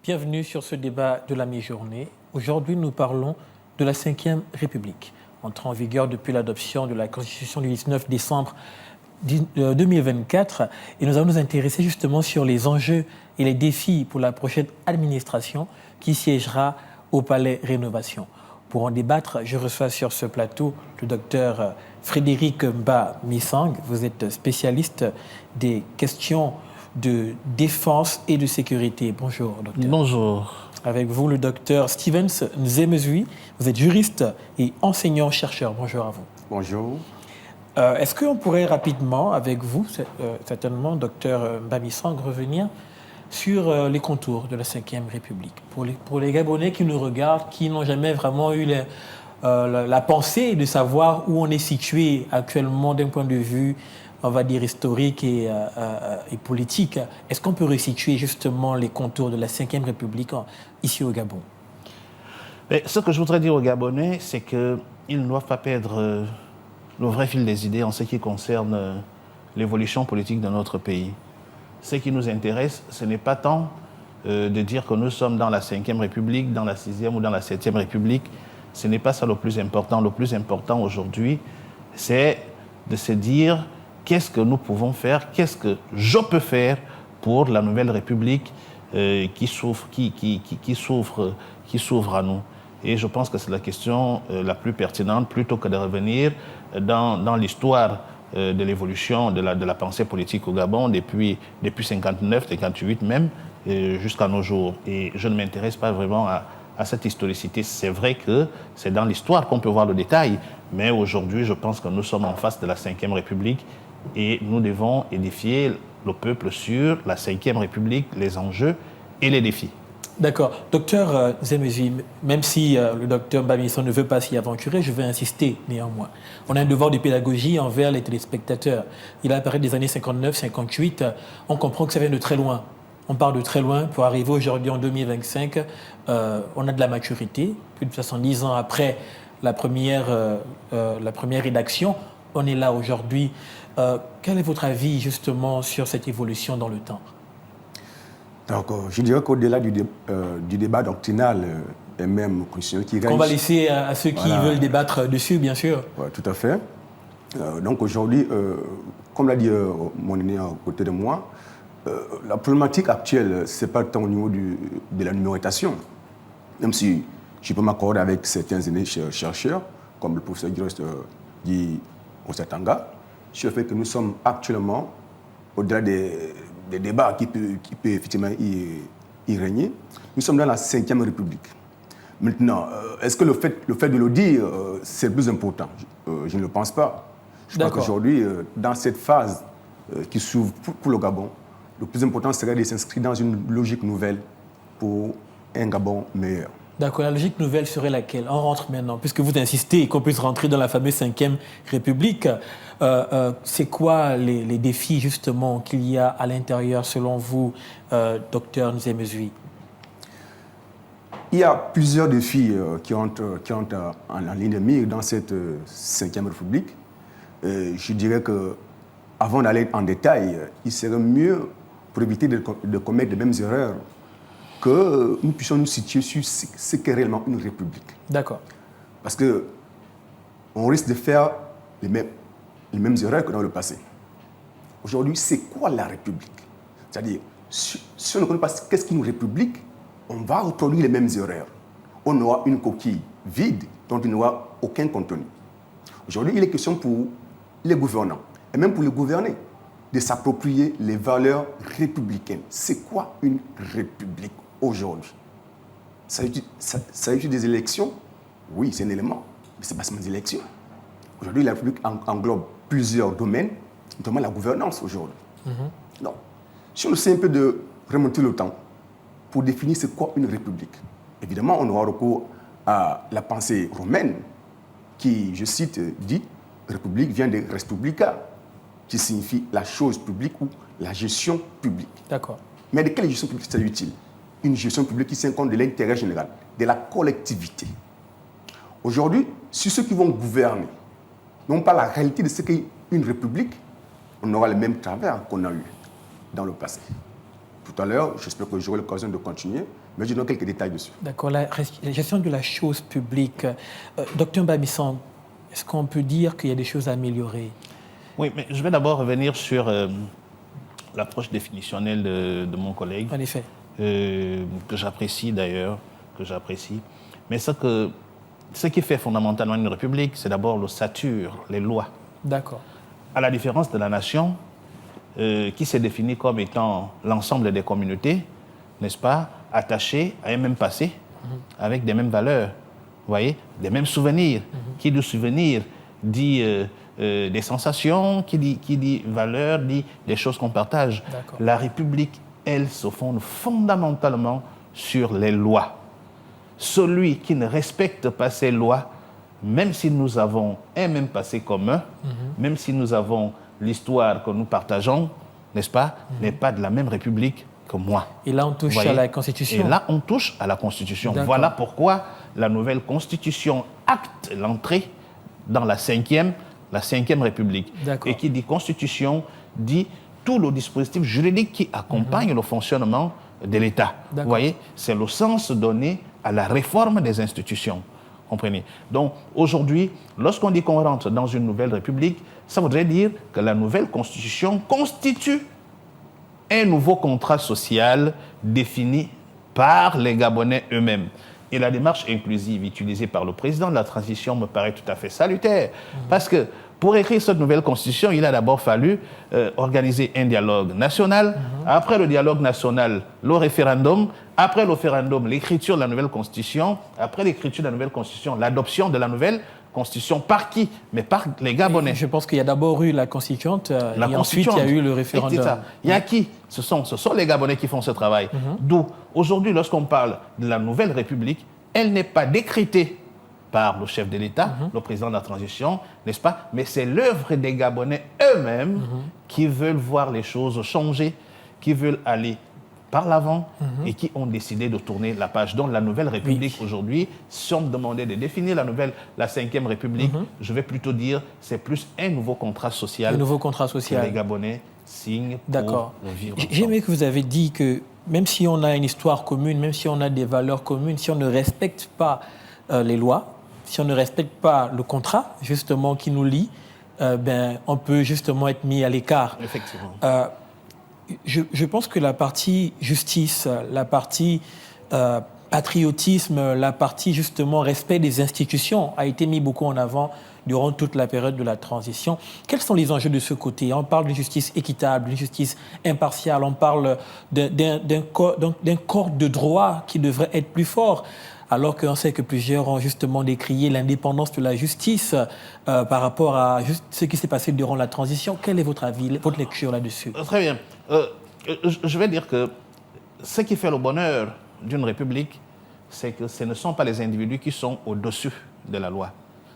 Bienvenue sur ce débat de la mi-journée. Aujourd'hui, nous parlons de la Ve République, entrée en vigueur depuis l'adoption de la Constitution du 19 décembre 2024. Et nous allons nous intéresser justement sur les enjeux et les défis pour la prochaine administration qui siégera au Palais Rénovation. Pour en débattre, je reçois sur ce plateau le docteur Frédéric Mba-Missang. Vous êtes spécialiste des questions de défense et de sécurité. Bonjour, docteur. Bonjour. Avec vous, le docteur Stevens Nzemezui. Vous êtes juriste et enseignant-chercheur. Bonjour à vous. Bonjour. Est-ce qu'on pourrait rapidement, avec vous, certainement, docteur Mba-Missang, revenir sur les contours de la Ve République pour les Gabonais qui nous regardent, qui n'ont jamais vraiment eu la pensée de savoir où on est situé actuellement d'un point de vue, on va dire, historique et politique. Est-ce qu'on peut resituer justement les contours de la Ve République ici au Gabon? Mais ce que je voudrais dire aux Gabonais, c'est qu'ils ne doivent pas perdre le vrai fil des idées en ce qui concerne l'évolution politique de notre pays. Ce qui nous intéresse, ce n'est pas tant de dire que nous sommes dans la Ve République, dans la 6e ou dans la 7e République. Ce n'est pas ça le plus important. Le plus important aujourd'hui, c'est de se dire qu'est-ce que nous pouvons faire, qu'est-ce que je peux faire pour la nouvelle République qui s'ouvre à nous. Et je pense que c'est la question la plus pertinente, plutôt que de revenir dans l'histoire de l'évolution de la pensée politique au Gabon depuis 59, 58 même, jusqu'à nos jours. Et je ne m'intéresse pas vraiment à cette historicité. C'est vrai que c'est dans l'histoire qu'on peut voir le détail, mais aujourd'hui, je pense que nous sommes en face de la Ve République et nous devons édifier le peuple sur la Ve République, les enjeux et les défis. D'accord. Docteur Nzemezui, même si le docteur Mba-Missang ne veut pas s'y aventurer, je vais insister néanmoins. On a un devoir de pédagogie envers les téléspectateurs. Il a apparu des années 59, 58. On comprend que ça vient de très loin. On part de très loin pour arriver aujourd'hui en 2025. On a de la maturité, plus de 70 ans après la première rédaction. On est là aujourd'hui. Quel est votre avis justement sur cette évolution dans le temps? Donc, je dirais qu'au-delà du débat doctrinal et même constitutionnel qui règne... On va laisser à ceux qui veulent débattre dessus, bien sûr. Ouais, tout à fait. Donc aujourd'hui, comme l'a dit mon aîné à côté de moi, la problématique actuelle, ce n'est pas tant au niveau de la numérotation, même si je peux m'accorder avec certains aînés chercheurs, comme le professeur Guy Osatanga, sur le fait que nous sommes actuellement, au-delà des débats qui peuvent effectivement y régner, nous sommes dans la Ve République. Maintenant, est-ce que le fait de le dire, c'est le plus important? Je ne le pense pas. Je crois qu'aujourd'hui, dans cette phase qui s'ouvre pour le Gabon, le plus important serait de s'inscrire dans une logique nouvelle pour un Gabon meilleur. D'accord, la logique nouvelle serait laquelle? On rentre maintenant, puisque vous insistez qu'on puisse rentrer dans la fameuse Ve République. C'est quoi les défis justement qu'il y a à l'intérieur selon vous, docteur Nzemezui? Il y a plusieurs défis qui ont en ligne de mire dans cette Ve République. Je dirais qu'avant d'aller en détail, il serait mieux, pour éviter de commettre les mêmes erreurs, que nous puissions nous situer sur ce qu'est réellement une république. D'accord. Parce qu'on risque de faire les mêmes erreurs que dans le passé. Aujourd'hui, c'est quoi la république? C'est-à-dire, si on ne connaît pas qu'est-ce qu'une république, on va reproduire les mêmes erreurs. On aura une coquille vide dont il n'y aura aucun contenu. Aujourd'hui, il est question pour les gouvernants, et même pour les gouvernés, de s'approprier les valeurs républicaines. C'est quoi une république aujourd'hui? Ça s'agit des élections? Oui, c'est un élément, mais ce n'est pas seulement des élections. Aujourd'hui, la République englobe plusieurs domaines, notamment la gouvernance aujourd'hui. Donc, si on essaie un peu de remonter le temps pour définir c'est quoi une république, évidemment, on aura recours à la pensée romaine qui, je cite, dit « république » vient de « res publica », qui signifie la chose publique ou la gestion publique. D'accord. Mais de quelle gestion publique s'agit-il? Une gestion publique qui tient compte de l'intérêt général, de la collectivité. Aujourd'hui, si ceux qui vont gouverner n'ont pas la réalité de ce qu'est une république, on aura le même travers qu'on a eu dans le passé. tout à l'heure. J'espère que j'aurai l'occasion de continuer, mais je donne quelques détails dessus. D'accord. La gestion de la chose publique. Docteur Mbamison, est-ce qu'on peut dire qu'il y a des choses à améliorer? Oui, mais je vais d'abord revenir sur l'approche définitionnelle de mon collègue. En effet. Que j'apprécie d'ailleurs, Mais ce qui fait fondamentalement une république, c'est d'abord l'ossature, les lois. D'accord. À la différence de la nation, qui s'est définie comme étant l'ensemble des communautés, n'est-ce pas, attachées à un même passé, avec des mêmes valeurs, vous voyez, des mêmes souvenirs. Qui dit souvenir dit des sensations, qui dit valeur, dit des choses qu'on partage. La République, elle, se fonde fondamentalement sur les lois. Celui qui ne respecte pas ces lois, même si nous avons un même passé commun, même si nous avons l'histoire que nous partageons, n'est-ce pas, n'est pas de la même République que moi. Et là, on touche à la Constitution. Et là, on touche à la Constitution. Voilà pourquoi la nouvelle Constitution acte l'entrée dans la cinquième République. Et qui dit Constitution, dit tout le dispositif juridique qui accompagne le fonctionnement de l'État. Vous voyez, c'est le sens donné à la réforme des institutions. Comprenez? Donc, aujourd'hui, lorsqu'on dit qu'on rentre dans une nouvelle République, ça voudrait dire que la nouvelle Constitution constitue un nouveau contrat social défini par les Gabonais eux-mêmes. Et la démarche inclusive utilisée par le président de la transition me paraît tout à fait salutaire. Parce que pour écrire cette nouvelle constitution, il a d'abord fallu organiser un dialogue national. Après le dialogue national, le référendum. Après le référendum, l'écriture de la nouvelle constitution. Après l'écriture de la nouvelle constitution, l'adoption de la nouvelle constitution. Par qui? Mais par les Gabonais. Et je pense qu'il y a d'abord eu la constituante et ensuite il y a eu le référendum. Il y a qui? Ce sont les Gabonais qui font ce travail. D'où, aujourd'hui, lorsqu'on parle de la nouvelle République, elle n'est pas décrétée par le chef de l'État, le président de la transition, n'est-ce pas? Mais c'est l'œuvre des Gabonais eux-mêmes qui veulent voir les choses changer, qui veulent aller par l'avant et qui ont décidé de tourner la page. Donc la nouvelle République aujourd'hui, si on me demandait de définir la cinquième République, je vais plutôt dire c'est plus un nouveau contrat social. Un nouveau contrat social. Que les Gabonais signent pour vivre ensemble. J'ai aimé que vous avez dit que même si on a une histoire commune, même si on a des valeurs communes, si on ne respecte pas les lois, si on ne respecte pas le contrat, justement, qui nous lie, on peut justement être mis à l'écart. Effectivement. Je pense que la partie justice, la partie patriotisme, la partie justement respect des institutions a été mis beaucoup en avant durant toute la période de la transition. Quels sont les enjeux de ce côté? On parle d'une justice équitable, d'une justice impartiale, on parle d'un corps de droit qui devrait être plus fort, alors qu'on sait que plusieurs ont justement décrié l'indépendance de la justice par rapport à ce qui s'est passé durant la transition. Quel est votre avis, votre lecture là-dessus? Très bien. Je vais dire que ce qui fait le bonheur d'une république, c'est que ce ne sont pas les individus qui sont au-dessus de la loi.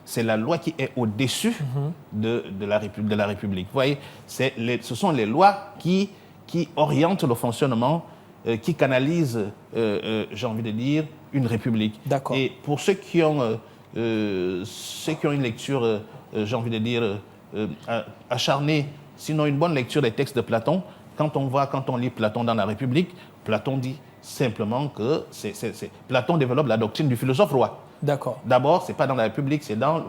C'est la loi qui est au-dessus de la République. Vous voyez, ce sont les lois qui orientent le fonctionnement, qui canalisent, j'ai envie de dire, une république. D'accord. Et pour ceux qui ont une lecture, j'ai envie de dire, acharnée, sinon une bonne lecture des textes de Platon, quand on lit Platon dans la République, Platon dit simplement que Platon développe la doctrine du philosophe roi. D'accord. D'abord, ce n'est pas dans la République, c'est dans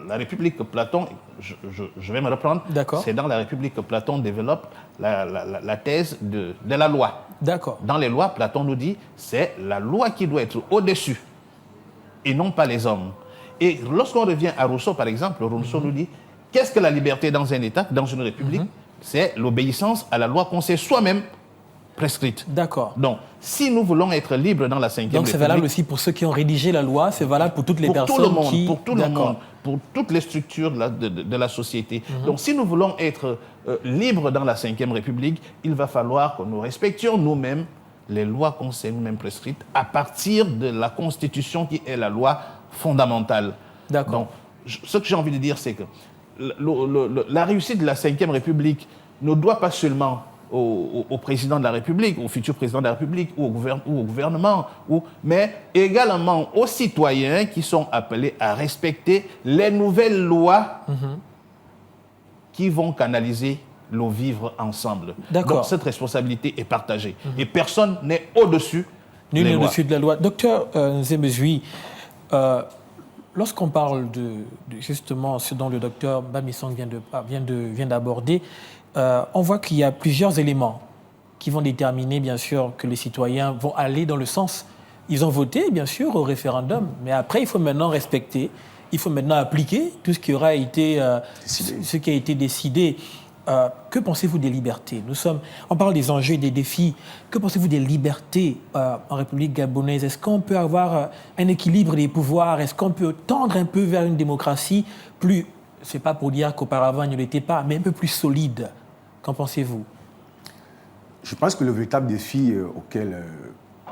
la République que Platon, je vais me reprendre, c'est dans la République que Platon développe la thèse de la loi. D'accord. Dans les lois, Platon nous dit c'est la loi qui doit être au-dessus et non pas les hommes. Et lorsqu'on revient à Rousseau, par exemple, Rousseau nous dit qu'est-ce que la liberté dans un État, dans une République? C'est l'obéissance à la loi qu'on s'est soi-même prescrite. D'accord. Donc, si nous voulons être libres dans la cinquième République... Donc c'est valable aussi pour ceux qui ont rédigé la loi, c'est valable pour toutes les personnes qui... Pour tout le monde, pour toutes les structures de la société. Donc si nous voulons être libres dans la cinquième République, il va falloir que nous respections nous-mêmes les lois qu'on s'est nous-mêmes prescrites à partir de la Constitution qui est la loi fondamentale. D'accord. Donc, ce que j'ai envie de dire, c'est que la réussite de la cinquième République ne doit pas seulement au président de la République, au futur président de la République, ou au gouvernement, mais également aux citoyens qui sont appelés à respecter les nouvelles lois qui vont canaliser le vivre ensemble. D'accord. Donc cette responsabilité est partagée. Et personne n'est au-dessus Nul des n'est lois. au-dessus de la loi. Docteur Nzemezui, lorsqu'on parle de justement ce dont le docteur Bamisson vient d'aborder, on voit qu'il y a plusieurs éléments qui vont déterminer, bien sûr, que les citoyens vont aller dans le sens. Ils ont voté, bien sûr, au référendum, mais après, il faut maintenant respecter, il faut maintenant appliquer tout ce qui aura été, ce qui a été décidé. Que pensez-vous des libertés? On parle des enjeux et des défis. Que pensez-vous des libertés en République gabonaise? Est-ce qu'on peut avoir un équilibre des pouvoirs? Est-ce qu'on peut tendre un peu vers une démocratie plus, c'est pas pour dire qu'auparavant il ne l'était pas, mais un peu plus solide? Qu'en pensez-vous? Je pense que le véritable défi auquel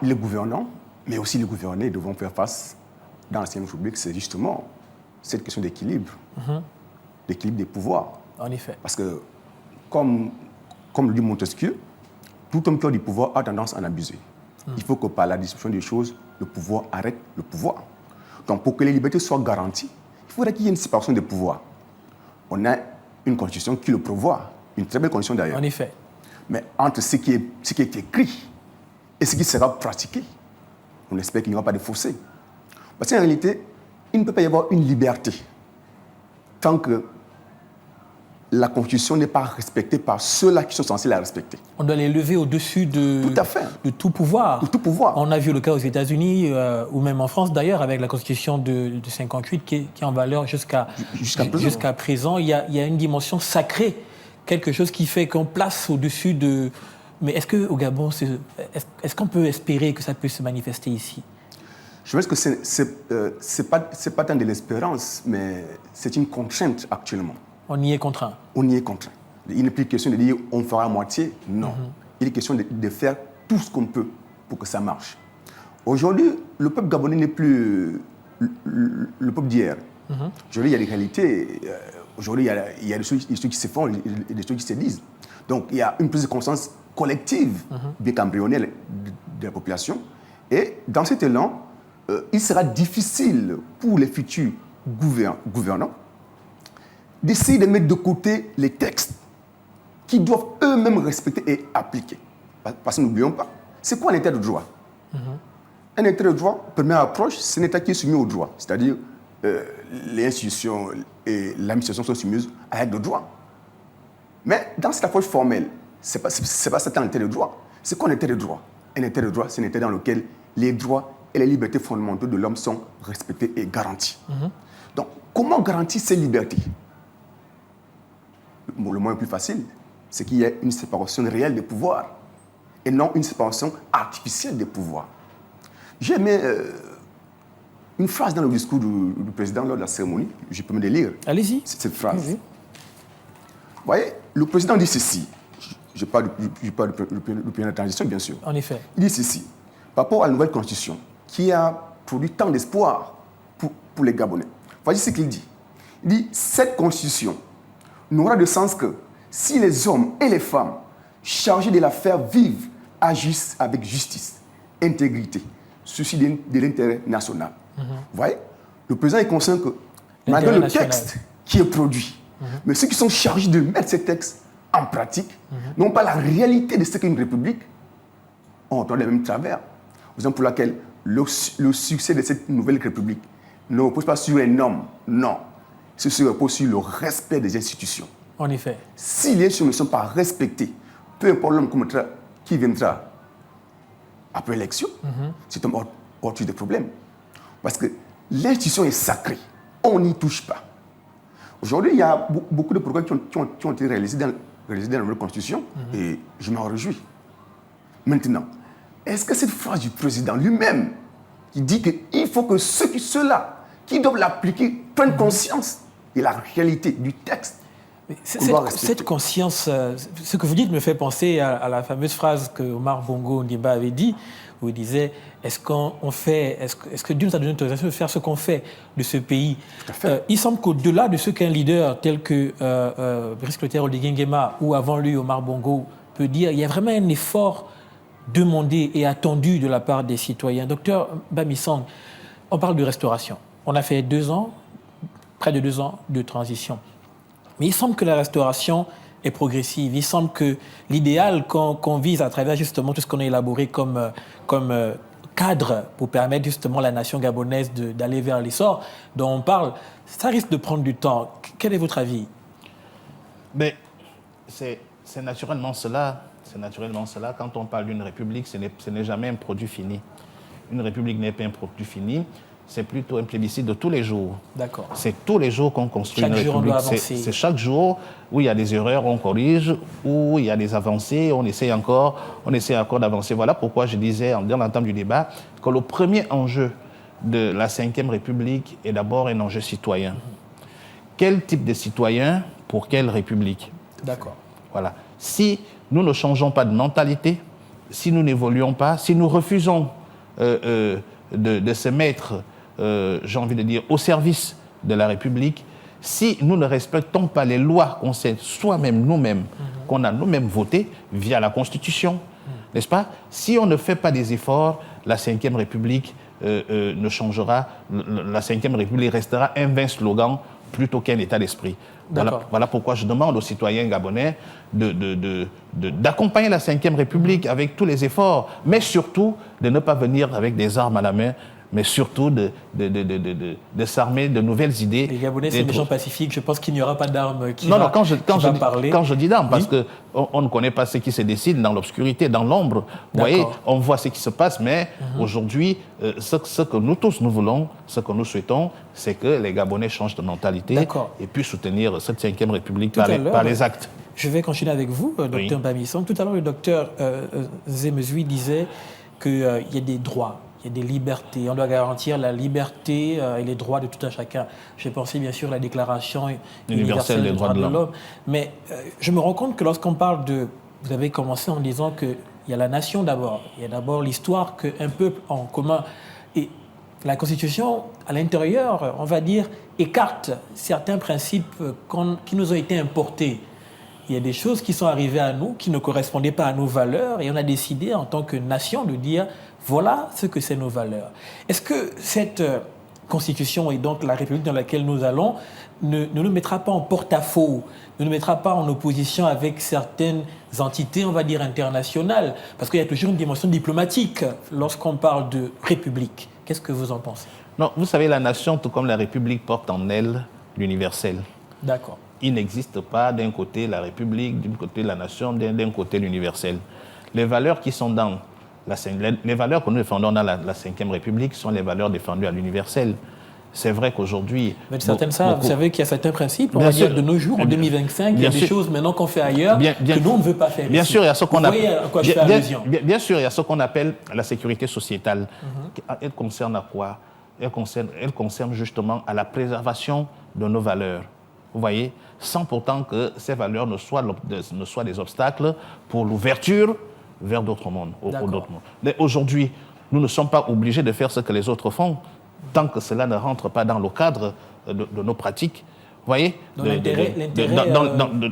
les gouvernants, mais aussi les gouvernés, devront faire face dans l'ancienne République, c'est justement cette question d'équilibre, d'équilibre des pouvoirs. En effet. Parce que, comme le dit Montesquieu, tout homme qui a du pouvoir a tendance à en abuser. Il faut que par la distribution des choses, le pouvoir arrête le pouvoir. Donc, pour que les libertés soient garanties, il faudrait qu'il y ait une séparation des pouvoirs. On a une constitution qui le prévoit, une très belle constitution d'ailleurs. En effet. Mais entre ce qui est écrit et ce qui sera pratiqué, on espère qu'il n'y aura pas de fossé. Parce qu'en réalité, il ne peut pas y avoir une liberté tant que la Constitution n'est pas respectée par ceux-là qui sont censés la respecter. On doit les lever au-dessus de Tout à fait. de tout pouvoir. De tout pouvoir. On a vu le cas aux États-Unis, ou même en France d'ailleurs, avec la Constitution de 58 qui est en valeur jusqu'à présent. Il y a une dimension sacrée, quelque chose qui fait qu'on place au-dessus de... Mais est-ce qu'au Gabon, est-ce qu'on peut espérer que ça peut se manifester ici? Je pense que c'est pas tant de l'espérance, mais c'est une contrainte actuellement. On y est contraint. On y est contraint. Il n'est plus question de dire on fera à moitié. Non. Il est question de faire tout ce qu'on peut pour que ça marche. Aujourd'hui, le peuple gabonais n'est plus le peuple d'hier. Aujourd'hui, il y a des réalités. Aujourd'hui, il y a des choses qui se font et des choses qui se disent. Donc, il y a une prise de conscience collective, bien qu'embryonnaire, de la population. Et dans cet élan, il sera difficile pour les futurs gouvernants d'essayer de mettre de côté les textes qui doivent eux-mêmes respecter et appliquer. Parce que n'oublions pas, c'est quoi un état de droit? Un état de droit, première approche, c'est un état qui est soumis au droit. C'est-à-dire, les institutions et l'administration sont soumises à l'acte de droit. Mais dans cette approche formelle, ce n'est pas ça un état de droit. C'est quoi un état de droit? Un état de droit, c'est un état dans lequel les droits et les libertés fondamentales de l'homme sont respectés et garantis. Donc, comment garantir ces libertés? Le moyen le plus facile, c'est qu'il y ait une séparation réelle des pouvoirs et non une séparation artificielle des pouvoirs. J'ai aimé une phrase dans le discours du président lors de la cérémonie. Je peux me la lire. Allez-y. Cette phrase. Oui. Vous voyez, le président dit ceci. Je parle du président de transition, bien sûr. En effet. Il dit ceci. Par rapport à la nouvelle constitution, qui a produit tant d'espoir pour les Gabonais. Voici ce qu'il dit. Il dit, cette constitution n'aura de sens que si les hommes et les femmes chargés de la faire vivre agissent avec justice, intégrité, souci de l'intérêt national. Vous voyez, le président est conscient que malgré le texte qui est produit, mais ceux qui sont chargés de mettre ces textes en pratique n'ont pas la réalité de ce qu'est une république, on entend les mêmes travers. Raison pour laquelle le succès de cette nouvelle république ne repose pas sur les normes, non. Ceci repose sur le respect des institutions. En effet. Si les institutions ne sont pas respectées, peu importe l'homme qui viendra après l'élection, c'est un autre des problèmes. Parce que l'institution est sacrée. On n'y touche pas. Aujourd'hui, il y a beaucoup de programmes qui ont été réalisés dans la nouvelle Constitution et je m'en réjouis. Maintenant, est-ce que cette phrase du président lui-même qui dit qu'il faut que ceux-là qui doivent l'appliquer prennent conscience de la réalité du texte? Cette conscience, ce que vous dites me fait penser à la fameuse phrase que Omar Bongo Ondimba avait dit, où il disait est-ce que Dieu nous a donné l'autorisation de faire ce qu'on fait de ce pays? Il semble qu'au-delà de ce qu'un leader tel que Brice Clotaire Oligui Nguema ou avant lui Omar Bongo peut dire, il y a vraiment un effort demandé et attendu de la part des citoyens. Docteur Bamisson, on parle de restauration. On a fait près de 2 ans de transition. Mais il semble que la restauration est progressive. Il semble que l'idéal qu'on vise à travers justement tout ce qu'on a élaboré comme cadre pour permettre justement à la nation gabonaise d'aller vers l'essor dont on parle, ça risque de prendre du temps. Quel est votre avis? Mais c'est naturellement cela. C'est naturellement cela. Quand on parle d'une république, ce n'est jamais un produit fini. Une république n'est pas un produit fini. C'est plutôt un plébiscite de tous les jours. D'accord. C'est tous les jours qu'on construit une république. C'est chaque jour où il y a des erreurs, on corrige, où il y a des avancées, on essaie encore d'avancer. Voilà pourquoi je disais dans l'entame du débat que le premier enjeu de la Ve République est d'abord un enjeu citoyen. Quel type de citoyen pour quelle république? D'accord. Voilà. Si nous ne changeons pas de mentalité, si nous n'évoluons pas, si nous refusons de se mettre, j'ai envie de dire, au service de la République, si nous ne respectons pas les lois qu'on s'est soi-même, nous-mêmes, qu'on a nous-mêmes votées via la Constitution, n'est-ce pas? Si on ne fait pas des efforts, la Ve République ne changera, la Ve République restera un vain slogan plutôt qu'un état d'esprit. Voilà pourquoi je demande aux citoyens gabonais d'accompagner la Ve République avec tous les efforts, mais surtout de ne pas venir avec des armes à la main, mais surtout de s'armer de nouvelles idées. Les Gabonais, c'est des gens pacifiques. Je pense qu'il n'y aura pas d'armes qui va parler. Quand je dis d'armes, parce qu'on ne connaît pas ce qui se décide dans l'obscurité, dans l'ombre. Vous voyez, on voit ce qui se passe, mais aujourd'hui, ce que nous tous nous voulons, ce que nous souhaitons, c'est que les Gabonais changent de mentalité et puissent soutenir cette Ve République par les actes. Je vais continuer avec vous, docteur Mbamison. Tout à l'heure, le docteur Zemezui disait qu'il y a des droits. Il y a des libertés. On doit garantir la liberté et les droits de tout un chacun. J'ai pensé bien sûr à la Déclaration universelle des droits de l'homme. Mais je me rends compte que lorsqu'on parle de... Vous avez commencé en disant qu'il y a la nation d'abord. Il y a d'abord l'histoire qu'un peuple a en commun. Et la Constitution, à l'intérieur, on va dire, écarte certains principes qui nous ont été importés. Il y a des choses qui sont arrivées à nous, qui ne correspondaient pas à nos valeurs. Et on a décidé en tant que nation de dire... Voilà ce que c'est nos valeurs. Est-ce que cette Constitution et donc la République dans laquelle nous allons ne nous mettra pas en porte-à-faux, ne nous mettra pas en opposition avec certaines entités, on va dire, internationales? Parce qu'il y a toujours une dimension diplomatique lorsqu'on parle de République. Qu'est-ce que vous en pensez? Non, vous savez, la nation, tout comme la République, porte en elle l'universel. D'accord. Il n'existe pas d'un côté la République, d'un côté la nation, d'un côté l'universel. Les valeurs qui sont dans... Les valeurs que nous défendons dans la Ve République sont les valeurs défendues à l'universel. C'est vrai qu'aujourd'hui... Mais certaines vous savez qu'il y a certains principes, on va dire de nos jours, en 2025, il y a des choses maintenant qu'on fait ailleurs que nous, on ne veut pas faire. Bien sûr, il y a ce qu'on appelle... Bien sûr, il y a ce qu'on appelle la sécurité sociétale. Elle concerne à quoi? Elle concerne justement à la préservation de nos valeurs. Vous voyez? Sans pourtant que ces valeurs ne soient des obstacles pour l'ouverture vers d'autres mondes. Mais aujourd'hui, nous ne sommes pas obligés de faire ce que les autres font, tant que cela ne rentre pas dans le cadre de nos pratiques. Vous voyez, l'intérêt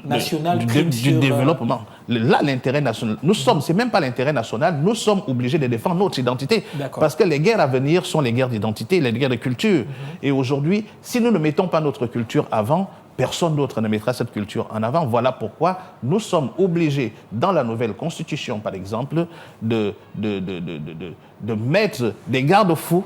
national du développement. Là, l'intérêt national, c'est même pas l'intérêt national, nous sommes obligés de défendre notre identité. Parce que les guerres à venir sont les guerres d'identité, les guerres de culture. Et aujourd'hui, si nous ne mettons pas notre culture avant, personne d'autre ne mettra cette culture en avant. Voilà pourquoi nous sommes obligés, dans la nouvelle Constitution, par exemple, de mettre des garde-fous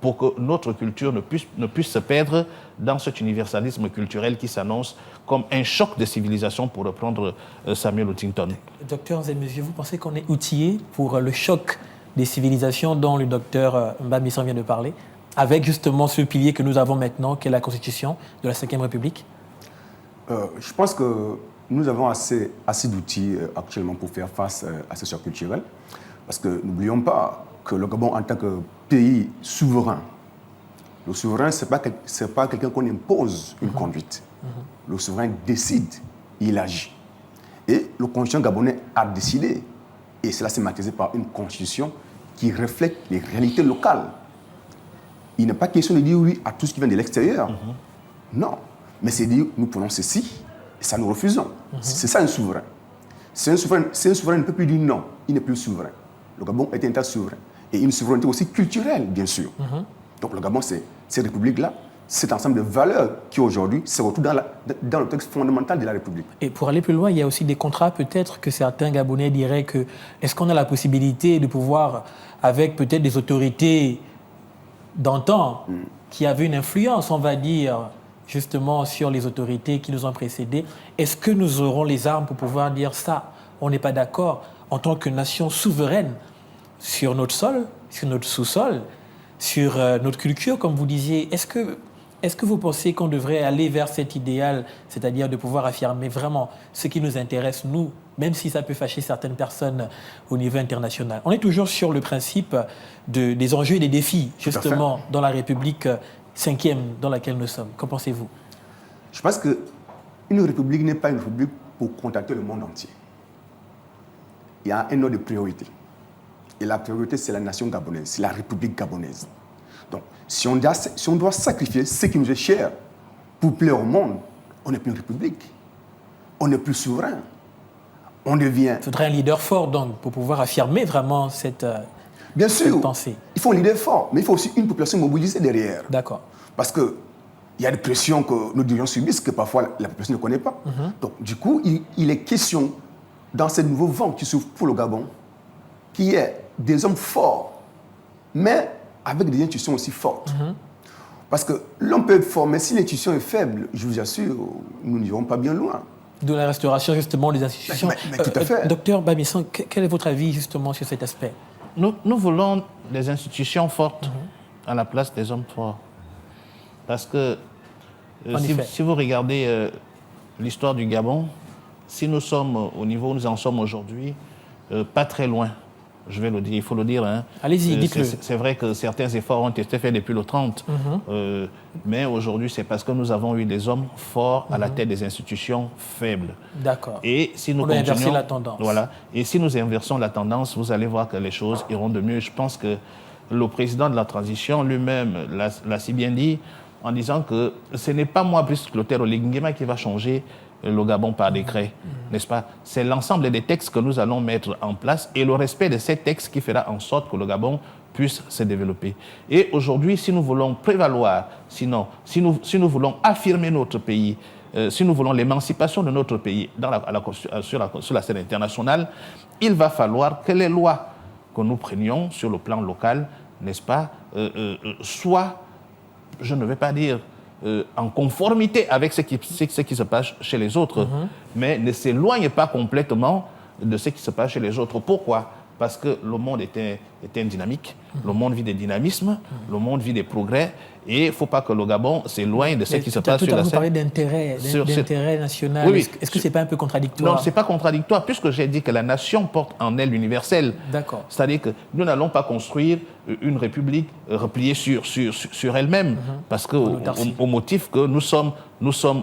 pour que notre culture ne puisse se perdre dans cet universalisme culturel qui s'annonce comme un choc de civilisation, pour reprendre Samuel Huntington. Docteur Zemezui, vous pensez qu'on est outillé pour le choc des civilisations dont le docteur Mbamison vient de parler, avec justement ce pilier que nous avons maintenant, qui est la Constitution de la Ve République? Je pense que nous avons assez d'outils actuellement pour faire face à ce choc culturel. Parce que n'oublions pas que le Gabon, en tant que pays souverain, le souverain, ce n'est pas quelqu'un qu'on impose une conduite. Le souverain décide, il agit. Et le constituant gabonais a décidé, et cela s'est matérialisé par une constitution qui reflète les réalités locales. Il n'est pas question de dire oui à tout ce qui vient de l'extérieur. Non. Mais c'est dire, nous prenons ceci, et ça nous refusons. C'est ça un souverain. C'est un souverain ne peut plus dire non, il n'est plus souverain. Le Gabon est un État souverain. Et une souveraineté aussi culturelle, bien sûr. Donc le Gabon, c'est cette république-là cet ensemble de valeurs qui aujourd'hui se retrouvent dans le texte fondamental de la République. Et pour aller plus loin, il y a aussi des contrats peut-être que certains Gabonais diraient que est-ce qu'on a la possibilité de pouvoir, avec peut-être des autorités d'antan qui avaient une influence, on va dire, justement sur les autorités qui nous ont précédés, est-ce que nous aurons les armes pour pouvoir dire ça? On n'est pas d'accord en tant que nation souveraine sur notre sol, sur notre sous-sol, sur notre culture, comme vous disiez. Est-ce que vous pensez qu'on devrait aller vers cet idéal, c'est-à-dire de pouvoir affirmer vraiment ce qui nous intéresse, nous, même si ça peut fâcher certaines personnes au niveau international? On est toujours sur le principe des enjeux et des défis, justement, dans la République 5e dans laquelle nous sommes. Qu'en pensez-vous? Je pense qu'une république n'est pas une république pour contacter le monde entier. Il y a un ordre de priorité. Et la priorité, c'est la nation gabonaise, c'est la République gabonaise. Donc, si on doit sacrifier ce qui nous est cher pour plaire au monde, on n'est plus une république. On n'est plus souverain. On devient... Il faudrait un leader fort, donc, pour pouvoir affirmer vraiment cette Bien sûr, pensée. Il faut un leader fort, mais il faut aussi une population mobilisée derrière. D'accord. Parce qu'il y a des pressions que nous dirigeants subissent que parfois la population ne connaît pas. Donc, du coup, il est question, dans ce nouveau vent qui s'ouvre pour le Gabon, qu'il y ait des hommes forts, mais avec des institutions aussi fortes. Parce que l'homme peut être fort, mais si l'institution est faible, je vous assure, nous n'irons pas bien loin. De la restauration, justement, des institutions. Mais tout à fait. Docteur Bamisson, quel est votre avis, justement, sur cet aspect? Nous voulons des institutions fortes à la place des hommes forts. Parce que si vous regardez l'histoire du Gabon, si nous sommes au niveau où nous en sommes aujourd'hui, pas très loin. Je vais le dire, il faut le dire. Hein. Allez-y, dites-le. C'est vrai que certains efforts ont été faits depuis le 30, mais aujourd'hui, c'est parce que nous avons eu des hommes forts à la tête des institutions faibles. D'accord. Et si nous On a inversé continuons, la tendance. Voilà. Et si nous inversons la tendance, vous allez voir que les choses iront de mieux. Je pense que le président de la transition lui-même l'a si bien dit en disant que ce n'est pas moi, plus Clotaire Oligui-Nguema, qui va changer le Gabon par décret, n'est-ce pas? C'est l'ensemble des textes que nous allons mettre en place et le respect de ces textes qui fera en sorte que le Gabon puisse se développer. Et aujourd'hui, si nous voulons prévaloir, si nous voulons affirmer notre pays, si nous voulons l'émancipation de notre pays sur la scène internationale, il va falloir que les lois que nous prenions sur le plan local, n'est-ce pas, soient, je ne vais pas dire en conformité avec ce qui se passe chez les autres, mais ne s'éloigne pas complètement de ce qui se passe chez les autres. Pourquoi? Parce que le monde est un dynamique, le monde vit des dynamismes, le monde vit des progrès, et il ne faut pas que le Gabon s'éloigne de ce qui se passe sur la scène. Vous parlez d'intérêt national. Oui, Est-ce que ce n'est pas un peu contradictoire? Non, ce n'est pas contradictoire, puisque j'ai dit que la nation porte en elle l'universel. D'accord. C'est-à-dire que nous n'allons pas construire une république repliée sur elle-même, parce que au motif que nous sommes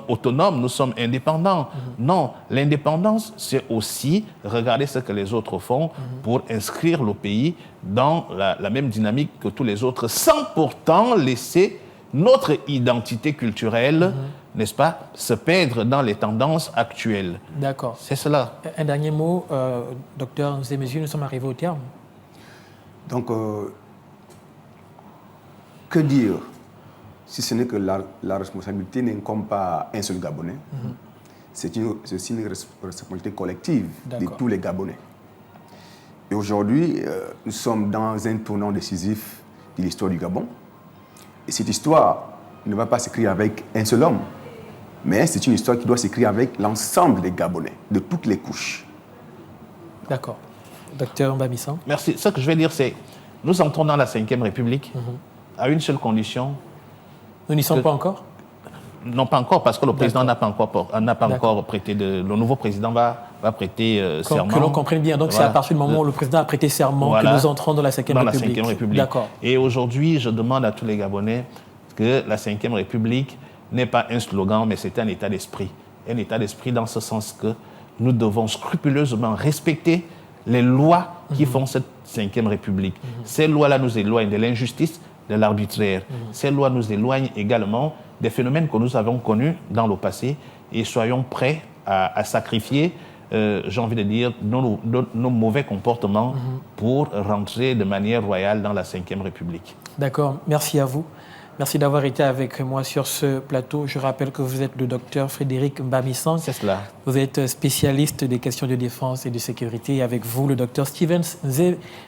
autonomes, nous sommes indépendants. Non, l'indépendance, c'est aussi regarder ce que les autres font pour inscrire le pays dans la même dynamique que tous les autres, sans pourtant laisser notre identité culturelle, n'est-ce pas, se perdre dans les tendances actuelles. D'accord. C'est cela. Un dernier mot, docteur Nzemezue, nous sommes arrivés au terme. Donc, que dire si ce n'est que la responsabilité n'incombe pas à un seul Gabonais, c'est aussi une responsabilité collective de tous les Gabonais. Et aujourd'hui, nous sommes dans un tournant décisif de l'histoire du Gabon. Et cette histoire ne va pas s'écrire avec un seul homme, mais c'est une histoire qui doit s'écrire avec l'ensemble des Gabonais, de toutes les couches. D'accord. Docteur Bamisson. Merci. Ce que je vais dire, c'est nous entrons dans la 5e République à une seule condition. Nous n'y sommes pas encore? Non, pas encore, parce que le président n'a pas encore prêté le nouveau président va prêter serment. Que l'on comprenne bien. Donc, c'est à partir du moment où le président a prêté serment que nous entrons dans la 5e République. D'accord. Et aujourd'hui, je demande à tous les Gabonais que la 5e République n'est pas un slogan, mais c'est un état d'esprit. Un état d'esprit dans ce sens que nous devons scrupuleusement respecter les lois qui font cette 5e République. Ces lois-là nous éloignent de l'injustice, de l'arbitraire. Ces lois nous éloignent également des phénomènes que nous avons connus dans le passé et soyons prêts à sacrifier, j'ai envie de dire, nos mauvais comportements pour rentrer de manière royale dans la 5e République. D'accord, merci à vous. Merci d'avoir été avec moi sur ce plateau. Je rappelle que vous êtes le docteur Frédéric Mbamissane. C'est cela. Vous êtes spécialiste des questions de défense et de sécurité. Et avec vous, le docteur Stevens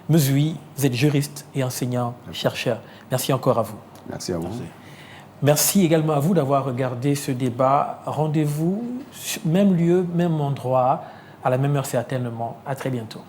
Mezui. Vous êtes juriste et enseignant-chercheur. Merci encore à vous. Merci à vous. Merci également à vous d'avoir regardé ce débat. Rendez-vous, même lieu, même endroit, à la même heure certainement. À très bientôt.